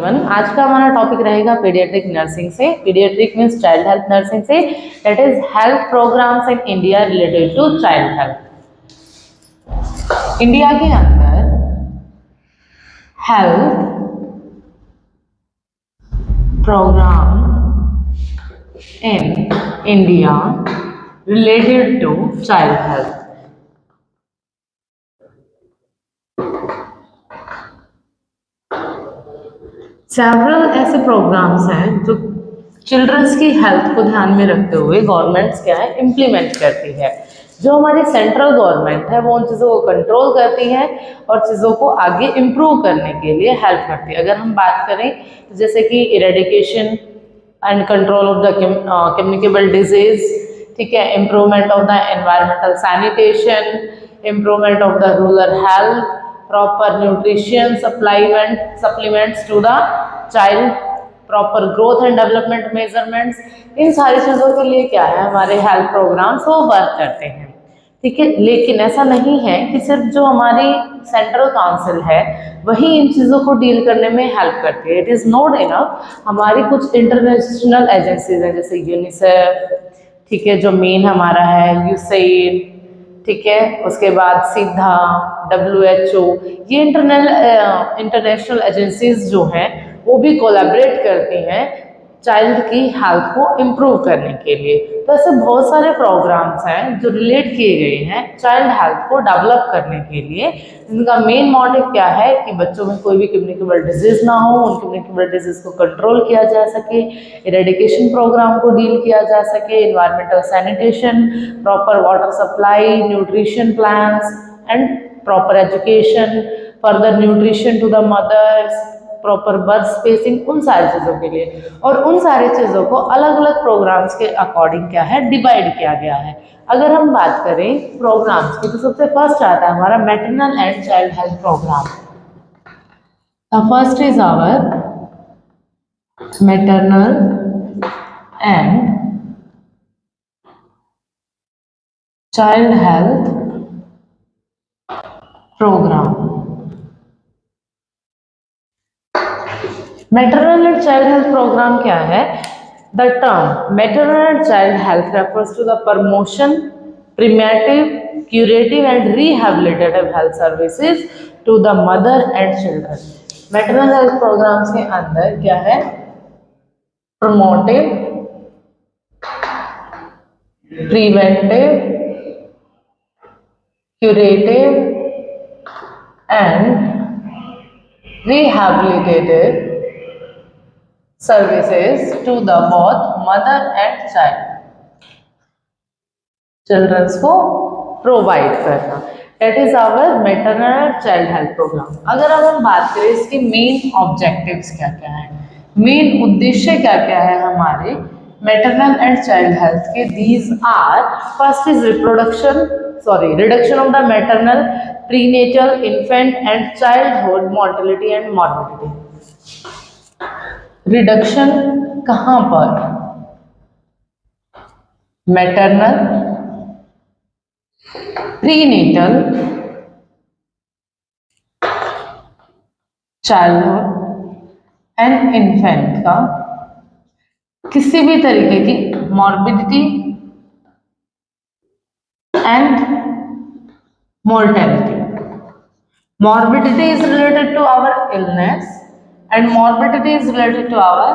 Everyone. आज का हमारा टॉपिक रहेगा पीडियाट्रिक नर्सिंग से। Paediatric means child health nursing से, that is health programmes in India related to child health. India के अंदर health programme in India related to child health. Several ऐसे programmes हैं जो चिल्ड्रंस की हेल्थ को ध्यान में रखते हुए गवर्नमेंट्स क्या है इम्प्लीमेंट करती है। जो हमारी सेंट्रल गवर्नमेंट है वो उन चीज़ों को कंट्रोल करती है और चीज़ों को आगे इम्प्रूव करने के लिए हेल्प करती है। अगर हम बात करें तो जैसे कि eradication and control of the communicable disease, ठीक है, improvement of the environmental sanitation, improvement of the rural health, proper nutrition supplements to the child, proper growth and development measurements, इन सारी चीज़ों के लिए क्या है हमारे हेल्थ प्रोग्राम्स वो वर्क करते हैं, ठीक है। लेकिन ऐसा नहीं है कि सिर्फ जो हमारी सेंट्रल काउंसिल है वही इन चीज़ों को डील करने में हेल्प करती है। It is not enough. हमारी कुछ इंटरनेशनल एजेंसीज हैं जैसे यूनिसेफ, ठीक है, जो मेन हमारा है यूसेड, ठीक है, उसके बाद सीधा WHO, ये इंटरनेशनल एजेंसीज जो हैं वो भी कोलैबोरेट करती हैं चाइल्ड की हेल्थ को इम्प्रूव करने के लिए। तो ऐसे बहुत सारे प्रोग्राम्स हैं जो रिलेट किए गए हैं चाइल्ड हेल्थ को डेवलप करने के लिए। इनका मेन मोटिव क्या है कि बच्चों में कोई भी कम्युनिकेबल डिजीज ना हो, उन कम्युनिकेबल डिजीज को कंट्रोल किया जा सके, इरेडिकेशन प्रोग्राम को डील किया जा सके, environmental sanitation, proper water supply, nutrition plans and proper education, further nutrition to the mothers, proper birth spacing, उन सारी चीज़ों के लिए। और उन सारी चीज़ों को अलग अलग प्रोग्राम्स के अकॉर्डिंग क्या है डिवाइड किया गया है। अगर हम बात करें प्रोग्राम्स की तो सबसे फर्स्ट आता है हमारा maternal and child health programme. The first is our maternal and child health programme. Maternal and child health programme क्या है? The term maternal and child health refers to the promotion, preventive, curative and rehabilitative health services to the mother and children. Maternal health programmes के अंदर क्या है? Promotive, preventive, curative and rehabilitative services to the both mother and child, childrens को provide करना। That is our maternal child health program। अगर अब हम बात करें इसके मेन ऑब्जेक्टिव्स क्या क्या है, मेन उद्देश्य क्या क्या है हमारे मैटरनल एंड चाइल्ड हेल्थ के, these are first is reduction of the maternal, prenatal, infant and childhood mortality and morbidity. Reduction कहाँ पर? Maternal, prenatal, childhood and infant का किसी भी तरीके की morbidity and mortality. Morbidity is related to our illness and morbidity is related to our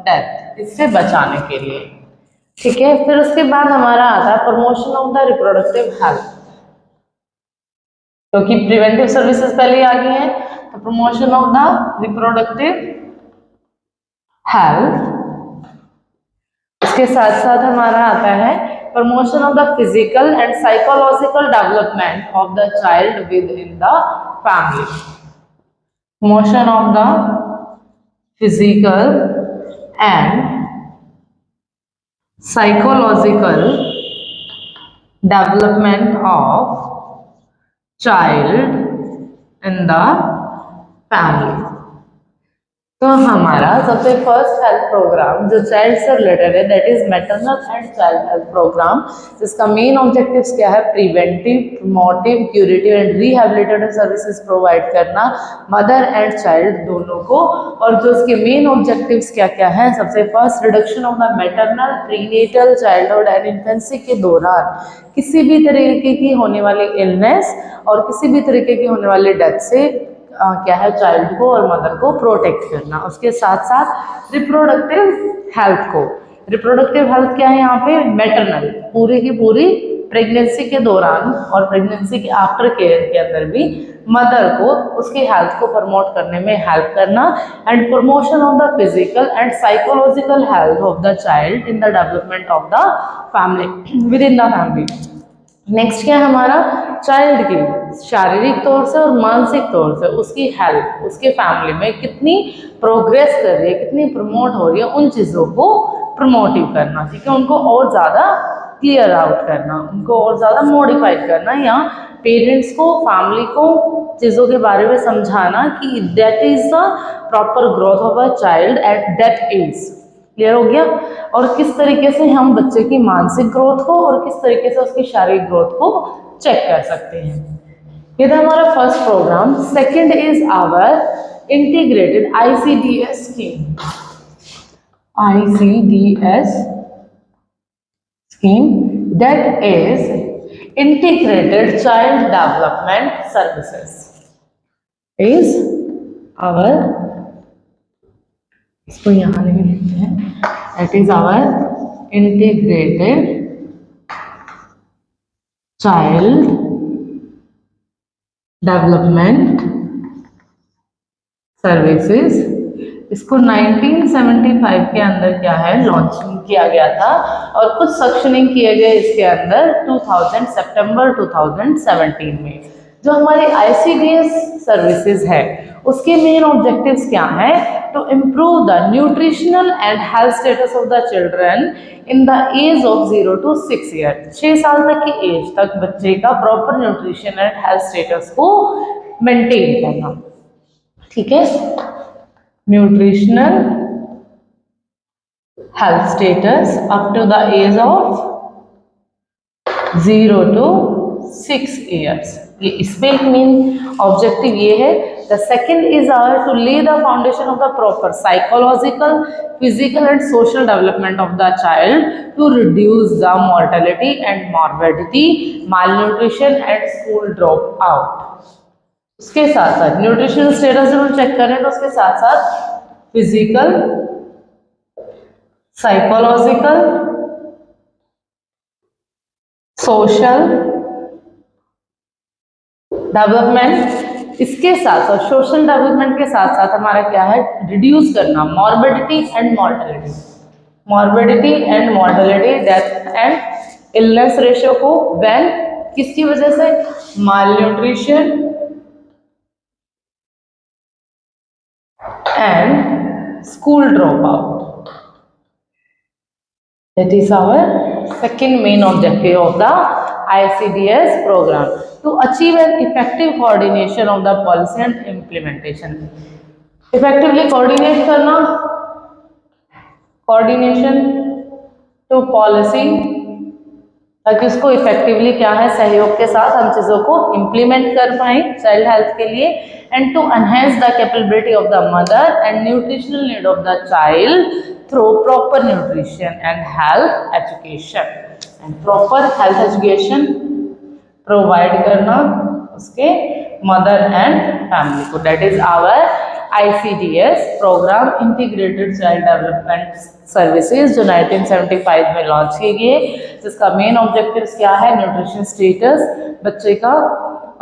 death, इससे बचाने के लिए, ठीक है। फिर उसके बाद हमारा आता है promotion of the reproductive health, क्योंकि प्रिवेंटिव सर्विसेज पहले आ गई हैं तो promotion of the reproductive health. इसके साथ साथ हमारा आता है promotion of the physical and psychological development of the child with in the family, promotion of the physical and psychological development of child in the family। तो हमारा सबसे first health programme जो चाइल्ड से रिलेटेड है that is maternal and child health programme, जिसका main objectives क्या है, preventive, promotive, curative and rehabilitative services provide करना मदर एंड चाइल्ड दोनों को। और जो इसके मेन ऑब्जेक्टिव्स क्या क्या है, सबसे first reduction of the maternal, prenatal, childhood and infancy के दौरान किसी भी तरीके की होने वाली इलनेस और किसी भी तरीके की होने वाली डेथ से क्या है, चाइल्ड को और मदर को प्रोटेक्ट करना। उसके साथ साथ रिप्रोडक्टिव हेल्थ को, रिप्रोडक्टिव हेल्थ क्या है यहाँ पे, मैटरनल, पूरी की पूरी प्रेगनेंसी के दौरान और प्रेगनेंसी के आफ्टर केयर के अंदर भी मदर को उसकी हेल्थ को प्रमोट करने में हेल्प करना, and promotion of the physical and psychological health of the child in the development of the family, with in the family. Next क्या है हमारा, चाइल्ड की शारीरिक तौर से और मानसिक तौर से उसकी हेल्थ उसके फैमिली में कितनी प्रोग्रेस कर रही है, कितनी प्रमोट हो रही है, उन चीज़ों को प्रमोटिव करना, ठीक है, उनको और ज़्यादा क्लियर आउट करना, उनको और ज़्यादा मॉडिफाइड करना, या पेरेंट्स को, फैमिली को चीज़ों के बारे में समझाना कि that is the proper growth of a child at that age. Clear हो गया। और किस तरीके से हम बच्चे की मानसिक ग्रोथ को और किस तरीके से उसकी शारीरिक ग्रोथ को चेक कर सकते हैं। ये था हमारा first programme. Second is our integrated ICDS scheme. ICDS scheme that is integrated child development services is our, इसको यहाँ नहीं लिखते हैं, that is our integrated child development services। इसको 1975 के अंदर क्या है, लॉन्चिंग किया गया था और कुछ सेक्शनिंग किए गए इसके अंदर 2000 सितंबर 2017 में। जो हमारी ICDS सर्विसेज है उसके मेन ऑब्जेक्टिव्स क्या है, to improve the nutritional and health status of the children in the age of 0 to 6 year. 6 साल तक की एज तक बच्चे का proper nutrition and health status को मेंटेन करना, ठीक है, nutritional health status up to the age of 0 to 6 years. ये इसमें एक मेन ऑब्जेक्टिव ये है। The second is our to lay the foundation of the proper psychological, physical and social development of the child to reduce the mortality and morbidity, malnutrition and school drop out. उसके साथ साथ nutritional status जब हम check करें तो उसके साथ साथ फिजिकल, साइकोलॉजिकल, सोशल डेवलपमेंट, इसके साथ साथ सोशल डेवलपमेंट के साथ साथ हमारा क्या है, रिड्यूस करना morbidity and mortality, morbidity and mortality, death and illness ratio को, व्हेन किसकी वजह से, malnutrition and school drop out. That is our second main objective of the ICDS program, to achieve an effective coordination of the policy and implementation। Effectively coordinate करना, coordination to policy, ताकि उसको effectively क्या है, सहयोग के साथ हम चीज़ों को इम्प्लीमेंट कर पाएँ चाइल्ड हेल्थ के लिए, and to enhance the capability of the mother and nutritional need of the child through proper nutrition and health education, and proper health education provide करना उसके मदर एंड फैमिली को। That is our ICDS programme, integrated child development services, जो 1975 में launch की गई, जिसका main objectives क्या है, न्यूट्रिशन स्टेटस बच्चे का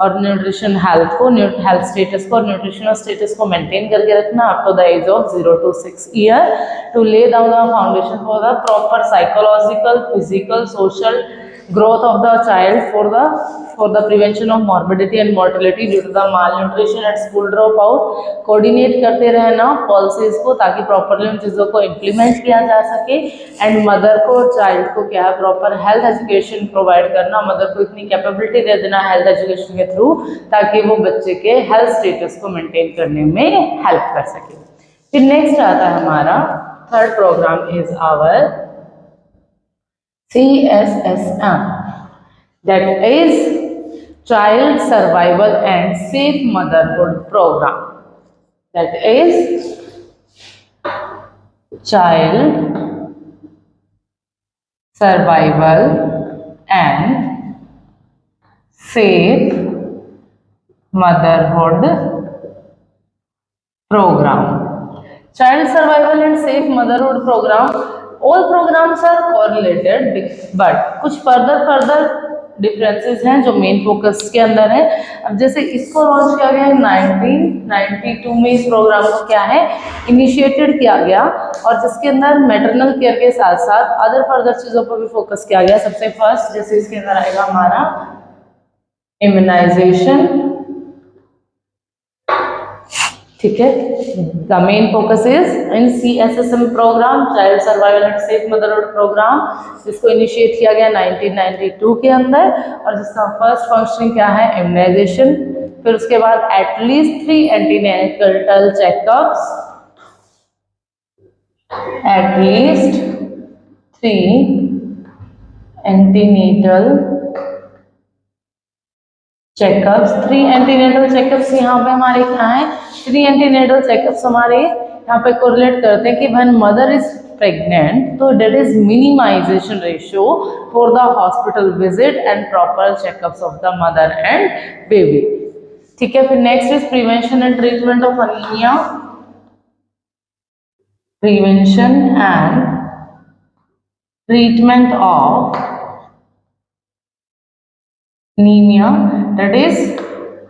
और न्यूट्रिशन हेल्थ को, हेल्थ स्टेटस को और न्यूट्रिशनल स्टेटस को मेंटेन करके रखना up to the age of 0 to 6 year, to lay down the foundation for the proper psychological, physical, social growth of the child for the prevention of morbidity and mortality due to the malnutrition and school dropout। Coordinate करते रहना policies को ताकि properly उन चीज़ों को implement किया जा सके, एंड मदर को और चाइल्ड को क्या है, प्रॉपर हेल्थ एजुकेशन प्रोवाइड करना, मदर को इतनी कैपेबिलिटी दे देना हेल्थ एजुकेशन के थ्रू ताकि वो बच्चे के हेल्थ स्टेटस को मेंटेन करने में हेल्प कर सके। फिर नेक्स्ट आता है हमारा third programme is our CSSM, that is Child Survival and Safe Motherhood Program. That is Child Survival and Safe Motherhood Program. Child Survival and Safe Motherhood Program. All programs are correlated, but कुछ further differences हैं जो main focus के अंदर है। अब जैसे इसको launch किया गया है 1992 में, इस प्रोग्राम को क्या है इनिशिएटेड किया गया, और जिसके अंदर मैटरनल केयर के साथ साथ अदर फर्दर चीज़ों पर भी फोकस किया गया। सबसे फर्स्ट जैसे इसके अंदर आएगा हमारा इम्यूनाइजेशन, ठीक है। The main focus is in CSSM programme, child survival and safe motherhood programme, जिसको इनिशिएट किया गया 1992 के अंदर, और जिसका फर्स्ट फंक्शन क्या है इम्यूनाइजेशन। फिर उसके बाद at least 3 antenatal checkups, at least 3 antenatal checkups. 3 antenatal checkups यहाँ पे हमारे क्या है, 3 एंटीनेटल चेकअप्स हमारे यहाँ पे कोरिलेट करते हैं कि व्हेन मदर इज प्रेग्नेंट तो that is minimisation ratio for the hospital visit and proper checkups of the mother and baby, ठीक है। फिर next is prevention and treatment of anaemia, prevention and treatment of anaemia, that is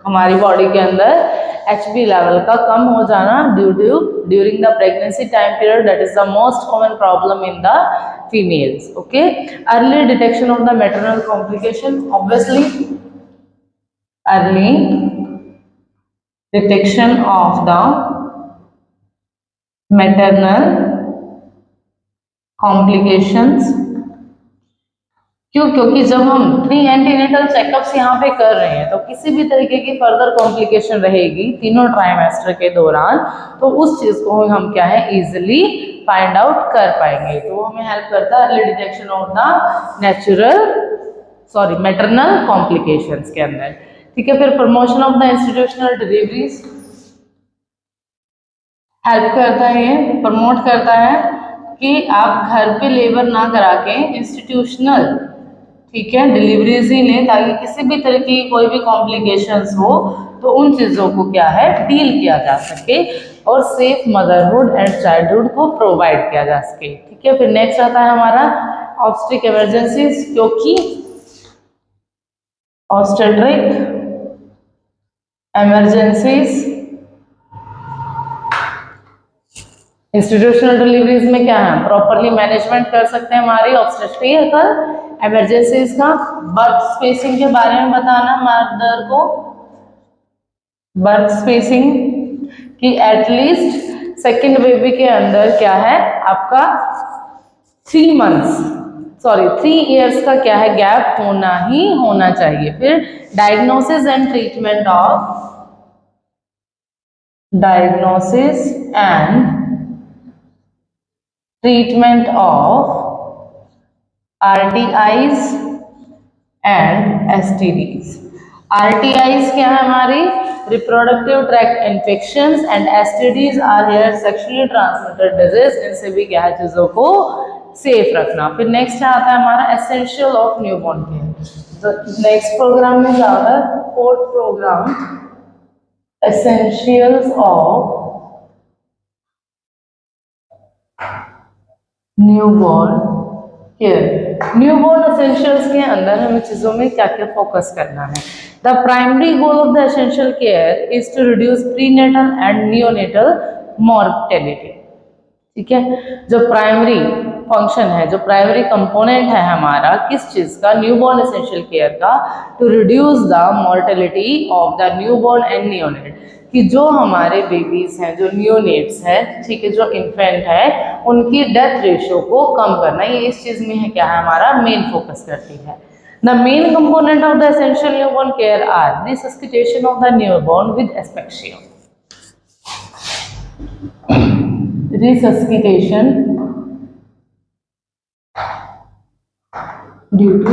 हमारी body के अंदर HB level का कम हो जाना during the pregnancy time period, that is the most common problem in the females, okay. Early detection of the maternal complication, obviously early detection of the maternal complications. क्यों? क्योंकि जब हम 3 एंटीनेटल चेकअप्स यहाँ पे कर रहे हैं तो किसी भी तरीके की फर्दर कॉम्प्लिकेशन रहेगी तीनों ट्राइमेस्टर के दौरान, तो उस चीज को हम क्या है इजिली फाइंड आउट कर पाएंगे। तो हमें हेल्प करता है early detection of the maternal complications के अंदर, ठीक है। फिर promotion of the institutional deliveries, help करता है, ये प्रमोट करता है कि आप घर पे लेबर ना करा के इंस्टीट्यूशनल, ठीक है, डिलीवरीज ही लें, ताकि किसी भी तरह की कोई भी कॉम्प्लिकेशंस हो तो उन चीज़ों को क्या है डील किया जा सके और सेफ मदरहुड एंड चाइल्डहुड को प्रोवाइड किया जा सके, ठीक है। फिर नेक्स्ट आता है हमारा ऑब्स्टेट्रिक इमरजेंसीज, क्योंकि ऑब्स्टेट्रिक इमरजेंसीज इंस्टीट्यूशनल डिलीवरीज में क्या है प्रॉपरली मैनेजमेंट कर सकते हैं हमारी ऑब्स्टेट्रिकल इमरजेंसीज का। बर्थ स्पेसिंग के बारे में बताना मदर को, बर्थ स्पेसिंग कि एटलीस्ट सेकेंड बेबी के अंदर क्या है आपका 3 इयर्स का क्या है गैप होना ही होना चाहिए। फिर diagnosis and treatment of RTIs and STDs। RTIs क्या है हमारी reproductive tract infections and STDs are here sexually transmitted disease, इनसे भी क्या है चीजों को सेफ रखना। फिर नेक्स्ट आता है हमारा essential of newborn care. Next programme में जाकर fourth programme essentials of newborn care. Newborn essentials के अंदर हमें चीजों में क्या क्या फोकस करना है। The primary goal of the essential care is to reduce prenatal and neonatal mortality, ठीक है। जो प्राइमरी फंक्शन है, जो प्राइमरी कंपोनेंट है हमारा किस चीज का न्यूबॉर्न एसेंशियल केयर का, to reduce the mortality of the newborn and neonate, कि जो हमारे बेबीज हैं जो नियोनेट्स हैं, ठीक है, जो इन्फेंट है उनकी डेथ रेशियो को कम करना, ये इस चीज में है क्या है हमारा मेन फोकस करती है। The main component of the essential newborn care are resuscitation of the newborn with asphyxia. resuscitation due to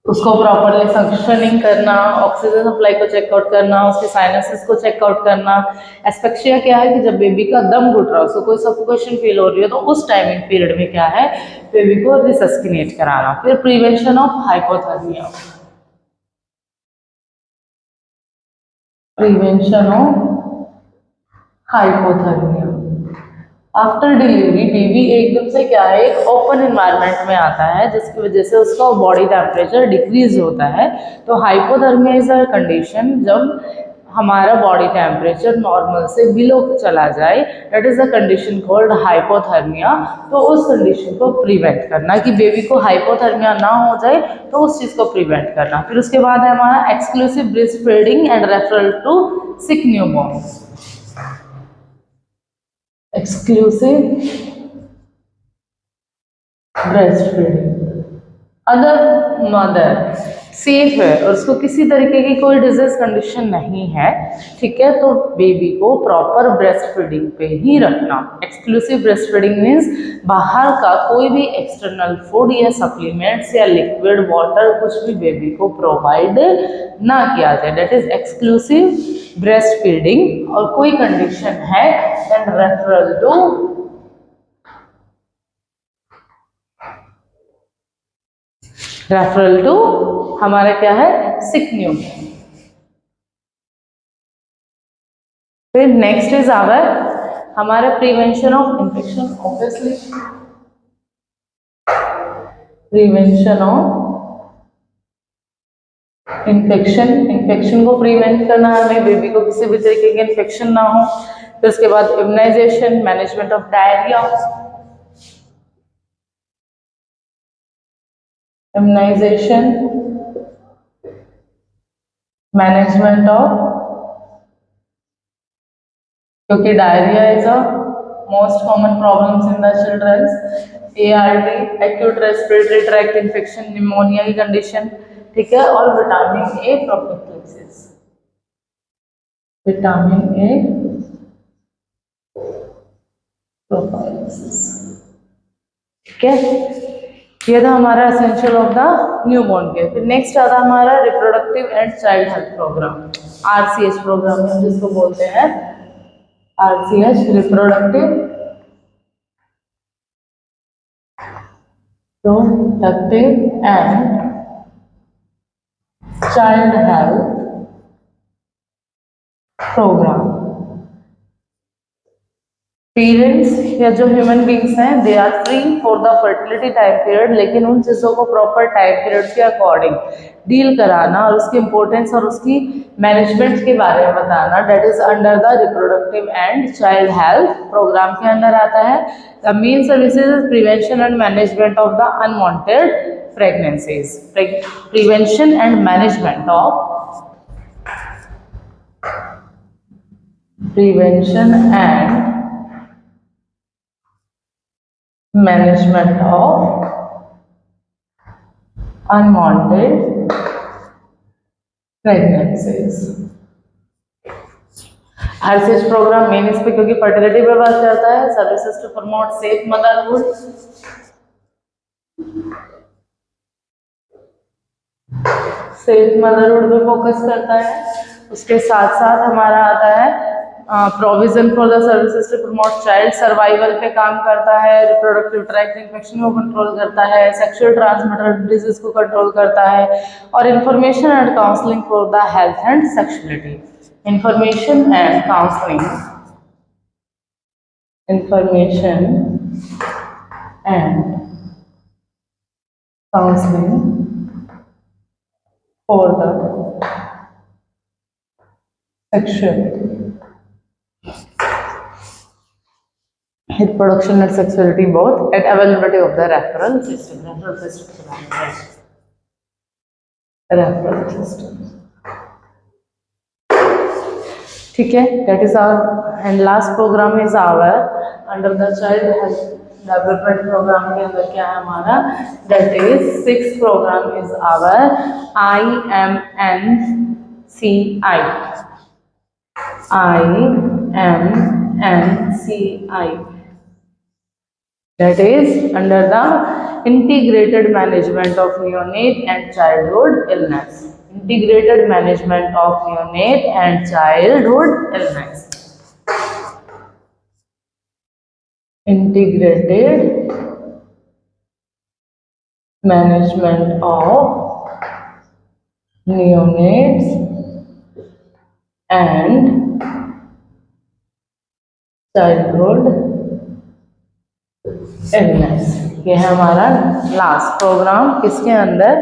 उसको प्रॉपरली फंक्शनिंग करना, ऑक्सीजन सप्लाई को चेकआउट करना, उसके साइनसेस को चेकआउट करना। एस्पेक्सिया क्या है कि जब बेबी का दम घुट रहा है, उसको कोई सफोकेशन फील हो रही है, तो उस टाइमिंग पीरियड में क्या है, बेबी को रिसस्किनेट कराना। फिर prevention of hypothermia, prevention of hypothermia. After delivery baby एकदम से क्या है, एक ओपन एनवायरनमेंट में आता है, जिसकी वजह से उसका बॉडी टेम्परेचर डिक्रीज होता है। तो हाइपोथर्मिया इज अ कंडीशन जब हमारा बॉडी टेम्परेचर नॉर्मल से बिलो चला जाए, that is a condition called hypothermia. तो उस कंडीशन को प्रिवेंट करना, कि बेबी को हाइपोथर्मिया ना हो जाए, तो उस चीज़ को प्रिवेंट करना। फिर उसके बाद है हमारा exclusive breastfeeding and referral to sick newborn. Exclusive breastfeeding, अगर मदर सेफ है और उसको किसी तरीके की कोई डिजीज कंडीशन नहीं है, ठीक है, तो बेबी को प्रॉपर ब्रेस्ट फीडिंग पे ही रखना। एक्सक्लूसिव ब्रेस्ट फीडिंग मीन्स बाहर का कोई भी एक्सटर्नल फूड या सप्लीमेंट्स या लिक्विड वाटर कुछ भी बेबी को प्रोवाइड ना किया जाए, that is exclusive breast feeding. और कोई कंडीशन है एंड रेफरल टू हमारा क्या है, सिक न्यूबॉर्न। फिर नेक्स्ट इज आवर हमारा prevention of infection, obviously prevention of infection, infection को प्रिवेंट करना है हमें, बेबी को किसी भी तरीके की इन्फेक्शन ना हो। फिर उसके बाद immunisation, management of diarrhoea, immunisation, management of, क्योंकि diarrhoea is a most common problems in the childrens. ART, acute respiratory tract infection, pneumonia की कंडीशन, ठीक है। और विटामिन ए प्रोफिलाक्सिस, विटामिन ए प्रोफिलाक्सिस, ठीक है। ये था हमारा essential of the newborn care. फिर नेक्स्ट आता है हमारा reproductive and child health programme, RCH programme हम जिसको बोलते हैं, RCH reproductive and child health programme. Parents या जो ह्यूमन बींग्स हैं, they are free for the fertility time period, लेकिन उन चीज़ों को प्रॉपर टाइम पीरियड के अकॉर्डिंग डील कराना और उसकी इंपॉर्टेंस और उसकी मैनेजमेंट के बारे में बताना, that is under the reproductive and child health programme के अंदर आता है। The main services is prevention and management of the unwanted pregnancies, prevention and management of, prevention and management of unwanted pregnancies. RCH programme मेन इस पे क्योंकि fertility पे बात करता है, services to promote safe motherhood, safe motherhood पे focus करता है। उसके साथ साथ हमारा आता है provision for the services to promote child survival पे काम करता है, रिप्रोडक्टिव ट्रैक्ट इन्फेक्शन को कंट्रोल करता है, सेक्सुअल ट्रांसमिटेड डिजीज को कंट्रोल करता है, और information and counselling for the health and sexuality, information and counselling, information and counselling for the sexuality, reproduction and sexuality both, at availability of the referral system, referral system, ठीक है। that is our and last program is our under the child health development program के अंदर क्या है हमारा, that is 6th program is our IMNCI, IMNCI, that is under the integrated management of neonate and childhood illness. Integrated management of neonate and childhood illness. Integrated management of neonates and childhood illness. ये है हमारा last programme, किसके अंदर,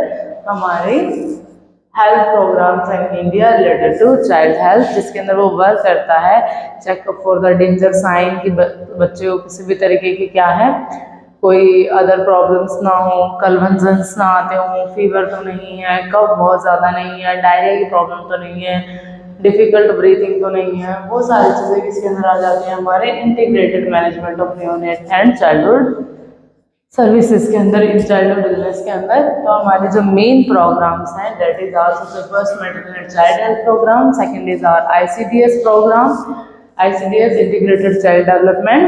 हमारे health programmes in India related to child health, जिसके अंदर वो work करता है checkup for the danger sign कि बच्चे को किसी भी तरीके की क्या है, कोई अदर प्रॉब्लम्स ना हो, कन्वल्जन्स ना आते हों, फीवर तो नहीं है, कफ बहुत ज़्यादा नहीं है, डायरिया की प्रॉब्लम तो नहीं है, डिफ़िकल्ट ब्रीथिंग तो नहीं है, वो सारी चीज़ें किसके अंदर आ जाती हैं, हमारे integrated management of neonate and childhood services के अंदर, इन चाइल्डहुड इलनेस के अंदर। तो हमारे जो मेन प्रोग्राम्स हैं that is also the first medical and child health program, second is our ICDS program, ICDS integrated child development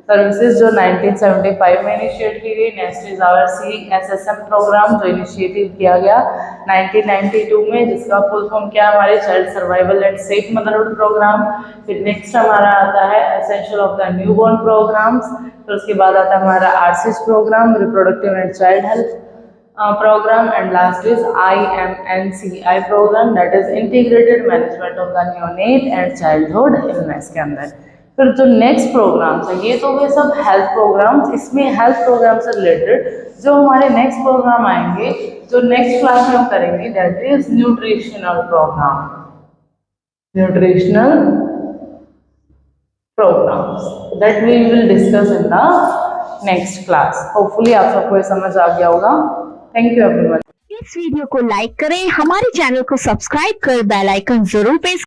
services जो 1975 में इनिशिएट की गई। Next is our CSSM program जो इनिशिएटिव किया गया 1992 में, जिसका फुल फॉर्म क्या है, हमारे child survival and safe motherhood program. फिर नेक्स्ट हमारा आता है essential of the newborn programs, फिर उसके बाद आता है हमारा RCS program, reproductive and child health program, and last is IMNCI program, that is integrated management of the neonate and childhood illness के अंदर। फिर जो नेक्स्ट प्रोग्राम्स है, ये तो वे सब हेल्थ प्रोग्राम्स, इसमें हेल्थ प्रोग्राम से रिलेटेड जो हमारे नेक्स्ट प्रोग्राम आएंगे, जो नेक्स्ट क्लास में हम करेंगे, that is nutritional program, nutritional programs that we will discuss in the next class. Hopefully आप सबको ये समझ आ गया होगा। Thank you everyone. इस वीडियो को लाइक करें, हमारे चैनल को सब्सक्राइब कर बेल आइकन जरूर प्रेस